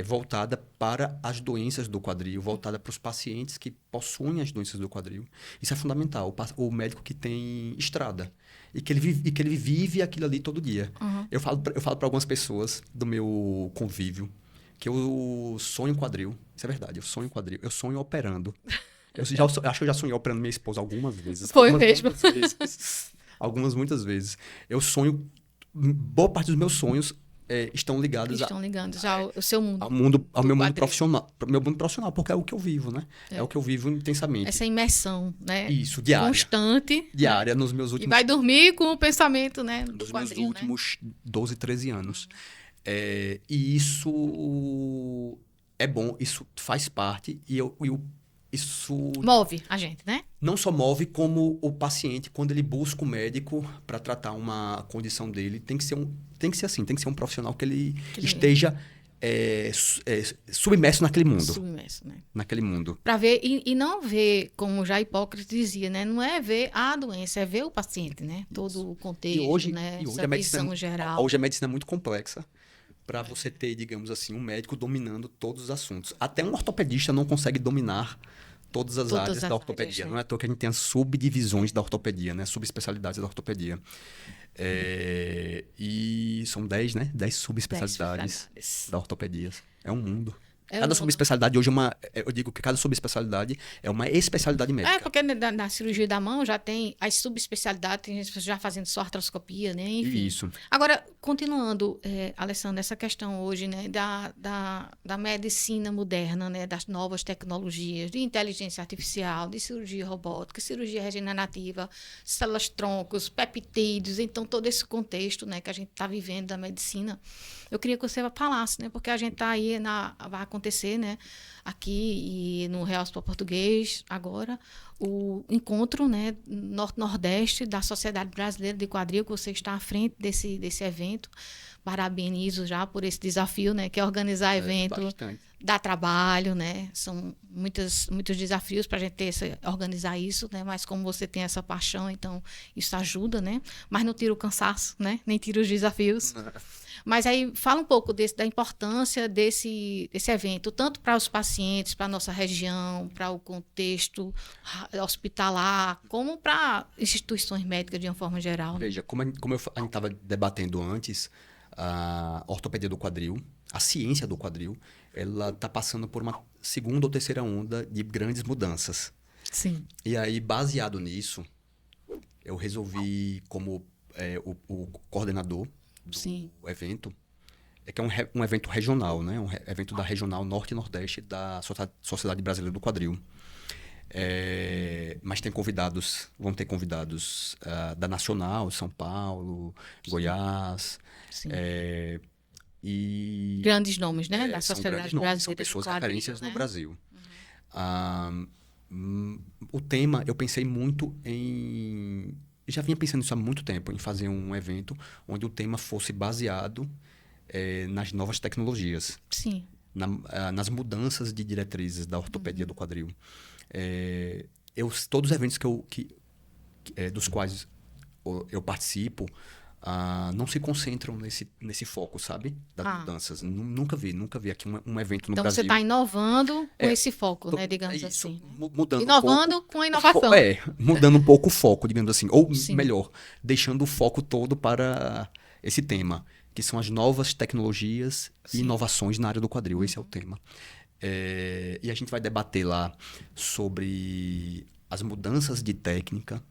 [SPEAKER 2] voltada para as doenças do quadril, voltada para os pacientes que possuem as doenças do quadril. Isso é fundamental. O médico que tem estrada e que ele vive aquilo ali todo dia.
[SPEAKER 1] Uhum.
[SPEAKER 2] Eu falo para algumas pessoas do meu convívio que eu sonho quadril. Isso é verdade, eu sonho quadril. Eu sonho operando. Acho que eu já sonhei operando minha esposa algumas vezes.
[SPEAKER 1] Foi mesmo?
[SPEAKER 2] Muitas vezes. Eu sonho... Boa parte dos meus sonhos estão ligados
[SPEAKER 1] já ao seu mundo.
[SPEAKER 2] Ao meu mundo profissional. Meu mundo profissional, porque é o que eu vivo, né? É o que eu vivo intensamente.
[SPEAKER 1] Essa imersão, né?
[SPEAKER 2] Isso, diária.
[SPEAKER 1] Constante.
[SPEAKER 2] Diária, nos meus últimos...
[SPEAKER 1] E vai dormir com o pensamento, né?
[SPEAKER 2] Nos meus últimos 12, 13 anos. E isso é bom, isso faz parte isso...
[SPEAKER 1] Move a gente, né?
[SPEAKER 2] Não só move, como o paciente, quando ele busca o médico para tratar uma condição dele, tem que ser um profissional que ele esteja submerso naquele mundo.
[SPEAKER 1] Submerso, né?
[SPEAKER 2] Naquele mundo.
[SPEAKER 1] Para ver, e não ver, como já Hipócrates dizia, né? Não é ver a doença, é ver o paciente, né? Todo o contexto, né?
[SPEAKER 2] Essa visão
[SPEAKER 1] geral.
[SPEAKER 2] Hoje a medicina é muito complexa para você ter, digamos assim, um médico dominando todos os assuntos. Até um ortopedista não consegue dominar todas as áreas da ortopedia. Não é à toa que a gente tem as subdivisões da ortopedia, né? Subespecialidades da ortopedia. E são 10, né? 10 subespecialidades da ortopedia. É um mundo. Cada subespecialidade hoje eu digo que cada subespecialidade é uma especialidade médica.
[SPEAKER 1] Porque na cirurgia da mão já tem as subespecialidades, tem gente já fazendo só artroscopia, né? Enfim.
[SPEAKER 2] Isso.
[SPEAKER 1] Agora, continuando, Alessandra, essa questão hoje, né, da medicina moderna, né, das novas tecnologias, de inteligência artificial, de cirurgia robótica, cirurgia regenerativa, células-troncos, peptídeos, então todo esse contexto, né, que a gente está vivendo da medicina. Eu queria que você falasse, né, porque a gente está aí, vai acontecer, né, aqui e no Real Hospital Português, agora, o encontro, né, Norte-Nordeste da Sociedade Brasileira de Quadril, que você está à frente desse evento. Parabenizo já por esse desafio, né, que é organizar evento, dá trabalho, né, são muitos desafios para a gente organizar isso, né, mas como você tem essa paixão, então isso ajuda, né, mas não tira o cansaço, né, nem tira os desafios. Mas aí fala um pouco da importância desse evento, tanto para os pacientes, para a nossa região, para o contexto hospitalar, como para instituições médicas de uma forma geral.
[SPEAKER 2] Veja, como a gente estava debatendo antes, a ortopedia do quadril, a ciência do quadril, ela está passando por uma segunda ou terceira onda de grandes mudanças.
[SPEAKER 1] Sim.
[SPEAKER 2] E aí, baseado nisso, eu resolvi, como o coordenador do evento, que é um evento regional, né? Um evento da Regional Norte e Nordeste da Sociedade Brasileira do Quadril. Mas vão ter convidados da Nacional, São Paulo, Goiás. E
[SPEAKER 1] grandes nomes, né? Da Sociedade Brasileira.
[SPEAKER 2] São pessoas referências no Brasil. O tema, eu pensei muito em... Eu já vinha pensando nisso há muito tempo, em fazer um evento onde o tema fosse baseado nas novas tecnologias.
[SPEAKER 1] Sim.
[SPEAKER 2] Nas mudanças de diretrizes da ortopedia do quadril. Todos os eventos dos quais eu participo não se concentram nesse foco, sabe? Das mudanças. Nunca vi aqui um evento no Brasil.
[SPEAKER 1] Então, você está inovando com esse foco, né? Digamos assim.
[SPEAKER 2] Mudando
[SPEAKER 1] inovando com a inovação.
[SPEAKER 2] Mudando um pouco o foco, digamos assim. Ou, melhor, deixando o foco todo para esse tema. que são as novas tecnologias e inovações na área do quadril. Esse é o tema. E a gente vai debater lá sobre as mudanças de técnica,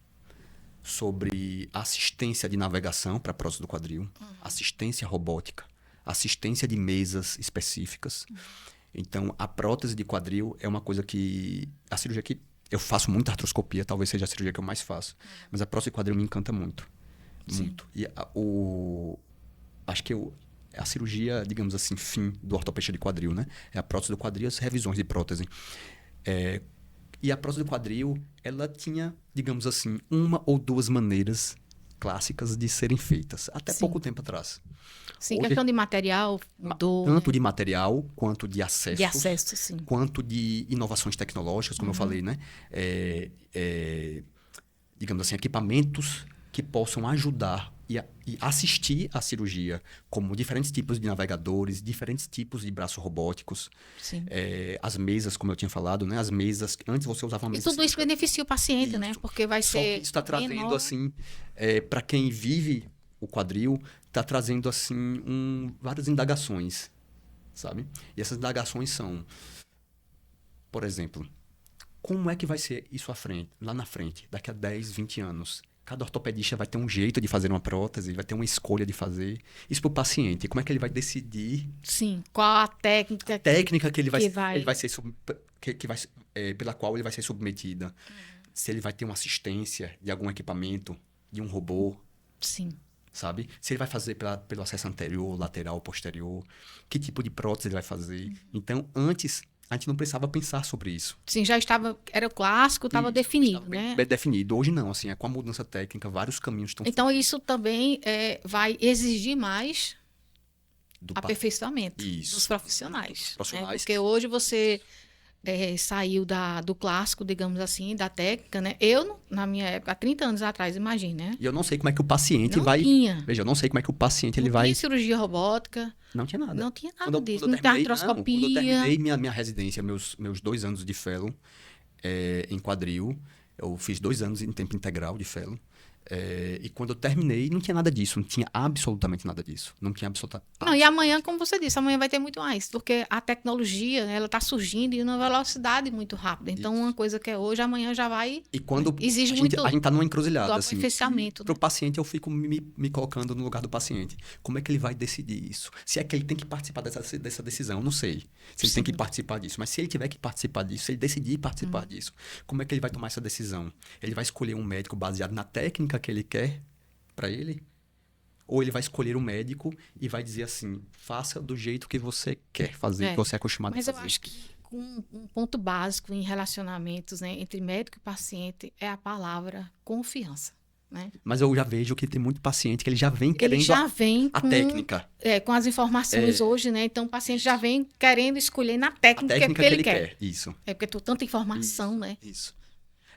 [SPEAKER 2] sobre assistência de navegação para a prótese do quadril, assistência robótica, assistência de mesas específicas. Então, a prótese de quadril é uma coisa que... A cirurgia que eu faço muita artroscopia, talvez seja a cirurgia que eu mais faço. Mas a prótese de quadril me encanta muito.
[SPEAKER 1] Sim.
[SPEAKER 2] Muito. E acho que a cirurgia, digamos assim, fim do ortopedista de quadril, né? É a prótese do quadril e as revisões de prótese. E a prótese do quadril, ela tinha, digamos assim, uma ou duas maneiras clássicas de serem feitas. Até pouco tempo atrás.
[SPEAKER 1] Sim, hoje, questão de material mudou.
[SPEAKER 2] Tanto de material, quanto de acesso.
[SPEAKER 1] De acesso, sim.
[SPEAKER 2] Quanto de inovações tecnológicas, como eu falei, né? Digamos assim, equipamentos que possam ajudar e assistir à cirurgia, como diferentes tipos de navegadores, diferentes tipos de braços robóticos.
[SPEAKER 1] Sim.
[SPEAKER 2] As mesas, como eu tinha falado, né? As mesas, antes você usava uma mesa...
[SPEAKER 1] E tudo isso beneficia o paciente, né? Porque vai ser...
[SPEAKER 2] Só que isso está trazendo, assim, para quem vive o quadril, está trazendo, assim, várias indagações, sabe? E essas indagações são, por exemplo, como é que vai ser isso lá na frente, daqui a 10, 20 anos? Cada ortopedista vai ter um jeito de fazer uma prótese, vai ter uma escolha de fazer. Isso para o paciente, como é que ele vai decidir?
[SPEAKER 1] Sim, qual a técnica?
[SPEAKER 2] A técnica que ele vai ser pela qual ele vai ser submetida. Se ele vai ter uma assistência de algum equipamento, de um robô.
[SPEAKER 1] Sim.
[SPEAKER 2] Sabe? Se ele vai fazer pelo acesso anterior, lateral, posterior. Que tipo de prótese ele vai fazer. Então, antes... A gente não precisava pensar sobre isso.
[SPEAKER 1] Sim, já estava... Era clássico, estava definido, né?
[SPEAKER 2] Bem definido. Hoje não, assim, com a mudança técnica, vários caminhos estão...
[SPEAKER 1] Então, isso também vai exigir mais aperfeiçoamento dos profissionais. Né? Porque hoje você saiu do clássico, digamos assim, da técnica, né? Eu, na minha época, há 30 anos atrás, imagine, né?
[SPEAKER 2] E eu não sei como é que o paciente
[SPEAKER 1] não Tinha.
[SPEAKER 2] Veja, eu não sei como é que o paciente
[SPEAKER 1] não tinha cirurgia robótica.
[SPEAKER 2] Não tinha nada.
[SPEAKER 1] Não tinha nada disso. Não tinha artroscopia.
[SPEAKER 2] Quando eu terminei minha residência, meus 2 anos de fellow em quadril, eu fiz 2 anos em tempo integral de fellow. E quando eu terminei, não tinha nada disso. Não tinha absolutamente nada disso. Não tinha absolutamente...
[SPEAKER 1] Não, e amanhã, como você disse, amanhã vai ter muito mais. Porque a tecnologia, ela está surgindo em uma velocidade muito rápida. Então, uma coisa que é hoje, amanhã já vai...
[SPEAKER 2] E quando
[SPEAKER 1] exige muito...
[SPEAKER 2] A gente está numa encruzilhada, assim.
[SPEAKER 1] Aperfeiçoamento.
[SPEAKER 2] Para o paciente, eu fico me colocando no lugar do paciente. Como é que ele vai decidir isso? Se é que ele tem que participar dessa decisão, eu não sei. Se ele tem que participar disso. Mas se ele tiver que participar disso, se ele decidir participar disso, como é que ele vai tomar essa decisão? Ele vai escolher um médico baseado na técnica que ele quer para ele? Ou ele vai escolher um médico e vai dizer assim, faça do jeito que você quer fazer, que você é acostumado a fazer.
[SPEAKER 1] Mas eu acho que um ponto básico em relacionamentos, né, entre médico e paciente é a palavra confiança. Né?
[SPEAKER 2] Mas eu já vejo que tem muito paciente que ele já vem querendo a técnica.
[SPEAKER 1] Com as informações hoje, né? Então o paciente já vem querendo escolher na técnica que ele quer.
[SPEAKER 2] Isso.
[SPEAKER 1] É porque tem tanta informação, né?
[SPEAKER 2] Isso.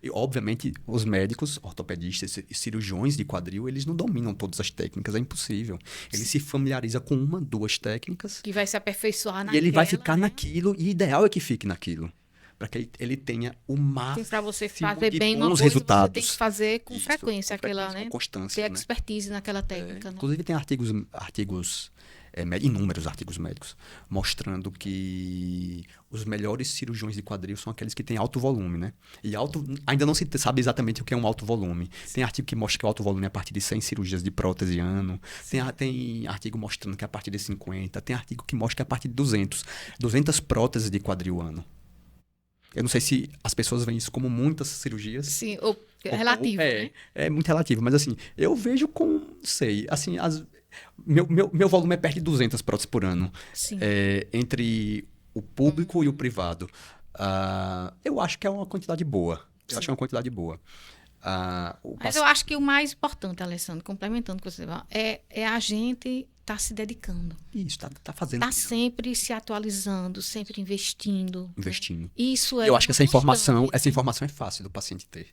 [SPEAKER 2] E, obviamente, os médicos, ortopedistas e cirurgiões de quadril, eles não dominam todas as técnicas, é impossível. Ele se familiariza com 1, 2 técnicas.
[SPEAKER 1] Que vai se aperfeiçoar naquela.
[SPEAKER 2] E ele vai ficar naquilo, e ideal é que fique naquilo. Para que ele tenha o máximo
[SPEAKER 1] para você fazer bem uma coisa,
[SPEAKER 2] resultados.
[SPEAKER 1] Você tem que fazer com frequência aquela, né?
[SPEAKER 2] Com constância,
[SPEAKER 1] ter expertise naquela técnica. Né?
[SPEAKER 2] Inclusive, tem inúmeros artigos médicos, mostrando que os melhores cirurgiões de quadril são aqueles que têm alto volume, né? E ainda não se sabe exatamente o que é um alto volume. Tem artigo que mostra que o alto volume é a partir de 100 cirurgias de prótese ano. Tem artigo mostrando que é a partir de 50. Tem artigo que mostra que é a partir de 200 próteses de quadril ano. Eu não sei se as pessoas veem isso como muitas cirurgias.
[SPEAKER 1] Sim, relativo, né?
[SPEAKER 2] É muito relativo, mas assim, eu vejo assim, meu volume é perto de 200 próteses por ano.
[SPEAKER 1] Sim.
[SPEAKER 2] Entre o público e o privado. Eu acho que é uma quantidade boa.
[SPEAKER 1] Mas eu acho que o mais importante, Alessandro, complementando o que você fala, é a gente estar se dedicando.
[SPEAKER 2] Isso, tá fazendo.
[SPEAKER 1] Está sempre se atualizando, sempre investindo. Isso
[SPEAKER 2] eu acho que essa informação é fácil do paciente ter.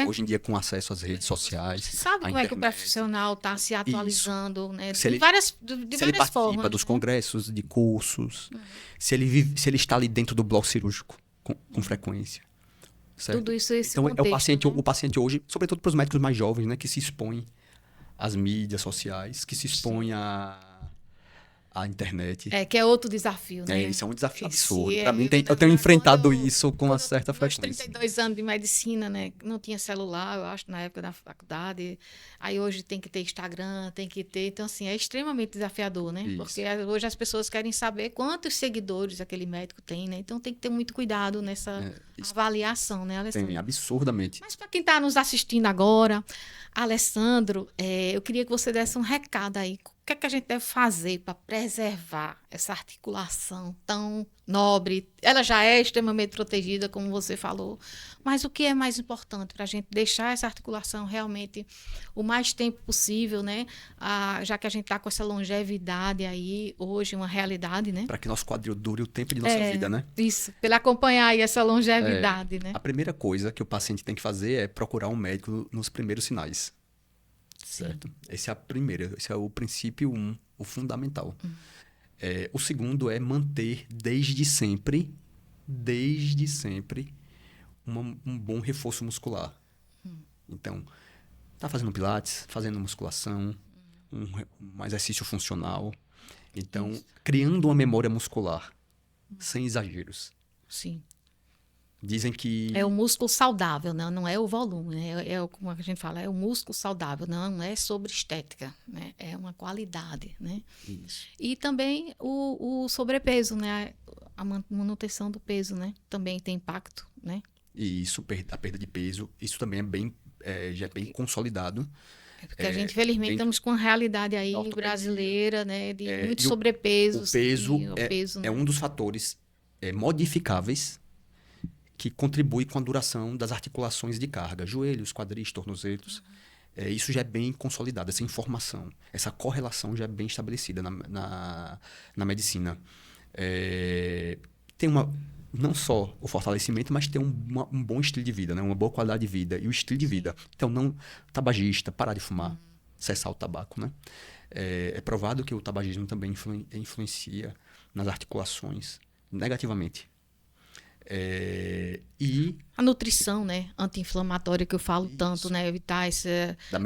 [SPEAKER 2] Hoje em dia, com acesso às redes sociais.
[SPEAKER 1] Você sabe como é que o profissional está se atualizando, né?
[SPEAKER 2] Se ele participa dos congressos, de cursos, se ele está ali dentro do bloco cirúrgico com frequência. Certo?
[SPEAKER 1] Tudo isso
[SPEAKER 2] então,
[SPEAKER 1] contexto,
[SPEAKER 2] o paciente hoje, sobretudo para os médicos mais jovens, né, que se expõem às mídias sociais, que se expõem a a internet.
[SPEAKER 1] Que é outro desafio, né?
[SPEAKER 2] Isso é um desafio absurdo.
[SPEAKER 1] Esse
[SPEAKER 2] Para mim,
[SPEAKER 1] é-
[SPEAKER 2] eu tenho enfrentado
[SPEAKER 1] quando-
[SPEAKER 2] isso com uma certa
[SPEAKER 1] Meus
[SPEAKER 2] frequência.
[SPEAKER 1] 32 anos de medicina, né? Não tinha celular, eu acho, na época da faculdade. Aí hoje tem que ter Instagram, tem que ter. Então, assim, é extremamente desafiador, né?
[SPEAKER 2] Isso.
[SPEAKER 1] Porque hoje as pessoas querem saber quantos seguidores aquele médico tem, né? Então tem que ter muito cuidado nessa
[SPEAKER 2] Isso
[SPEAKER 1] avaliação, né, Alessandro?
[SPEAKER 2] tem absurdamente.
[SPEAKER 1] Mas para quem está nos assistindo agora, Alessandro, eu queria que você desse um recado aí. O que é que a gente deve fazer para preservar essa articulação tão nobre? Ela já é extremamente protegida, como você falou, mas o que é mais importante para a gente deixar essa articulação realmente o mais tempo possível, né? Já que a gente está com essa longevidade aí, hoje, uma realidade, né?
[SPEAKER 2] Para que nosso quadril dure o tempo de nossa vida, né?
[SPEAKER 1] Isso, para ele acompanhar aí essa longevidade, né?
[SPEAKER 2] A primeira coisa que o paciente tem que fazer é procurar um médico nos primeiros sinais. Certo? Esse é o princípio 1, o fundamental. O segundo é manter desde sempre, um bom reforço muscular. Então, tá fazendo pilates, fazendo musculação, um exercício funcional. Então, criando uma memória muscular, sem exageros.
[SPEAKER 1] Sim.
[SPEAKER 2] Dizem que...
[SPEAKER 1] É o músculo saudável, né? Não é o volume, né? Como a gente fala, é o músculo saudável, não é sobre estética, né? É uma qualidade, né?
[SPEAKER 2] Isso.
[SPEAKER 1] E também o sobrepeso, né? A manutenção do peso, né? Também tem impacto, né?
[SPEAKER 2] E isso, a perda de peso, isso também já é bem consolidado.
[SPEAKER 1] Porque a gente, infelizmente, estamos com uma realidade aí brasileira, né? De muito sobrepeso.
[SPEAKER 2] O peso
[SPEAKER 1] né?
[SPEAKER 2] é um dos fatores modificáveis que contribui com a duração das articulações de carga, joelhos, quadris, tornozelos. Isso já é bem consolidado, essa informação, essa correlação já é bem estabelecida na medicina. Tem não só o fortalecimento, mas tem um bom estilo de vida, né? Uma boa qualidade de vida e o estilo de vida. Então, não tabagista, parar de fumar, cessar o tabaco, né? É provado que o tabagismo também influencia nas articulações negativamente. E
[SPEAKER 1] a nutrição, né, anti-inflamatória que eu falo tanto, né, evitar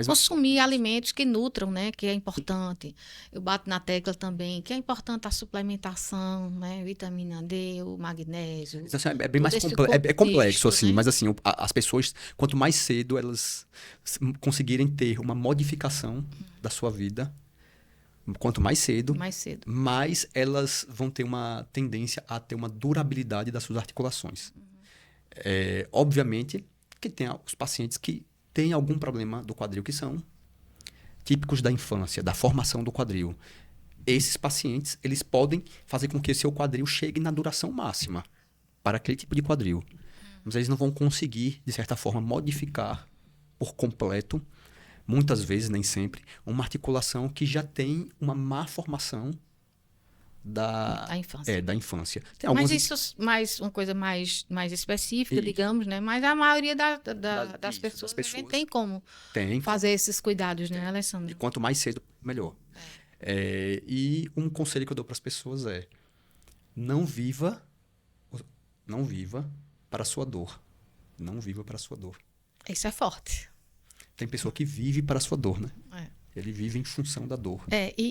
[SPEAKER 1] consumir alimentos que nutram, né, que é importante. Eu bato na tecla também que é importante a suplementação, né, vitamina D, o magnésio.
[SPEAKER 2] Então, assim, é bem mais complexo, assim, né? Mas assim, as pessoas, quanto mais cedo elas conseguirem ter uma modificação da sua vida, quanto mais cedo, mais elas vão ter uma tendência a ter uma durabilidade das suas articulações. Obviamente que tem os pacientes que têm algum problema do quadril, que são típicos da infância, da formação do quadril. Esses pacientes, eles podem fazer com que seu quadril chegue na duração máxima para aquele tipo de quadril. Mas eles não vão conseguir, de certa forma, modificar por completo, muitas vezes, nem sempre, uma articulação que já tem uma má formação da infância. Tem
[SPEAKER 1] alguns... Mas uma coisa mais específica, digamos, né? Mas a maioria das pessoas tem como fazer esses cuidados, né, Alessandro?
[SPEAKER 2] E quanto mais cedo, melhor. E um conselho que eu dou para as pessoas é: não viva para a sua dor. Não viva para a sua dor.
[SPEAKER 1] Isso é forte.
[SPEAKER 2] Tem pessoa que vive para a sua dor, né? Ele vive em função da dor,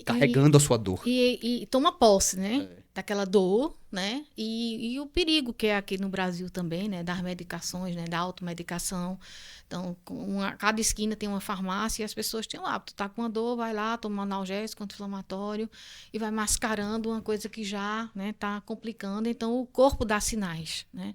[SPEAKER 2] carregando a sua dor.
[SPEAKER 1] E toma posse, né? Daquela dor, né? E o perigo que é aqui no Brasil também, né? Das medicações, né? Da automedicação. Então, cada esquina tem uma farmácia e as pessoas têm o hábito. Tá com uma dor, vai lá, toma um analgésico, anti-inflamatório e vai mascarando uma coisa que já, né, tá complicando. Então, o corpo dá sinais, né?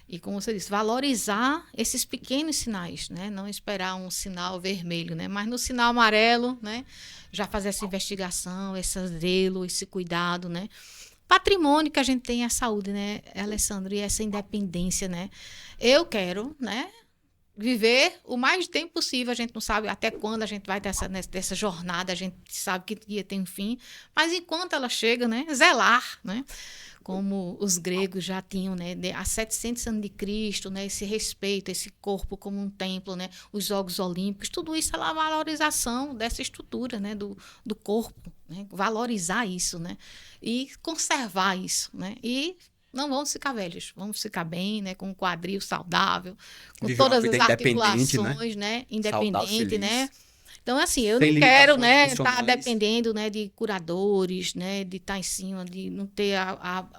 [SPEAKER 1] E como você disse, valorizar esses pequenos sinais, né? Não esperar um sinal vermelho, né? Mas no sinal amarelo, né? Já fazer essa investigação, esse zelo, esse cuidado, né? Patrimônio que a gente tem é a saúde, né, Alessandro? E essa independência, né? Eu quero, né, viver o mais tempo possível. A gente não sabe até quando a gente vai ter dessa jornada, a gente sabe que ia ter um fim. Mas enquanto ela chega, né? Zelar, né? Como os gregos já tinham, né, há 700 anos de Cristo, né, esse respeito, esse corpo como um templo, né, os Jogos Olímpicos, tudo isso é a valorização dessa estrutura, né, do corpo, né, valorizar isso, né, e conservar isso, né, e não vamos ficar velhos, vamos ficar bem, né, com um quadril saudável, com todas as articulações, né, independente, né, Então, assim, eu
[SPEAKER 2] Sem
[SPEAKER 1] não quero,
[SPEAKER 2] limitações
[SPEAKER 1] né, estar
[SPEAKER 2] funcionais.
[SPEAKER 1] dependendo, né, de curadores, né, de estar em cima, de não ter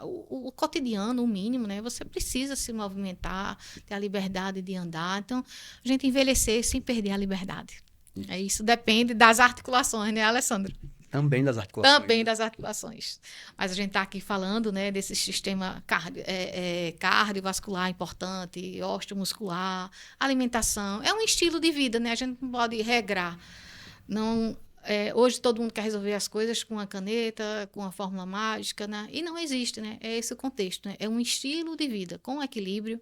[SPEAKER 1] o cotidiano, o mínimo, né? Você precisa se movimentar, ter a liberdade de andar. Então, a gente envelhecer sem perder a liberdade. Isso depende das articulações, né, Alessandro?
[SPEAKER 2] Também das articulações.
[SPEAKER 1] Também das articulações. Mas a gente está aqui falando, né, desse sistema cardiovascular importante, osteomuscular, alimentação. É um estilo de vida, né? A gente não pode regrar. Não, hoje todo mundo quer resolver as coisas com uma caneta, com uma fórmula mágica, né? E não existe, né? É esse o contexto, né? É um estilo de vida com equilíbrio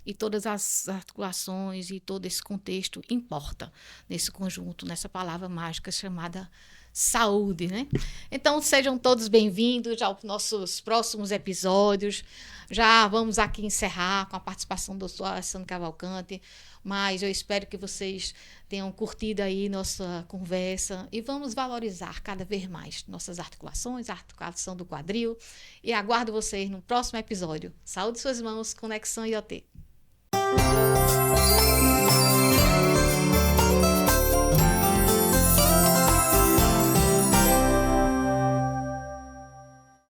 [SPEAKER 1] e todas as articulações e todo esse contexto importa nesse conjunto, nessa palavra mágica chamada saúde, né? Então, sejam todos bem-vindos aos nossos próximos episódios. Já vamos aqui encerrar com a participação do Dr. Alessandro Cavalcante, mas eu espero que vocês tenham curtido aí nossa conversa e vamos valorizar cada vez mais nossas articulações, a articulação do quadril, e aguardo vocês no próximo episódio. Saúde suas mãos, Conexão IoT.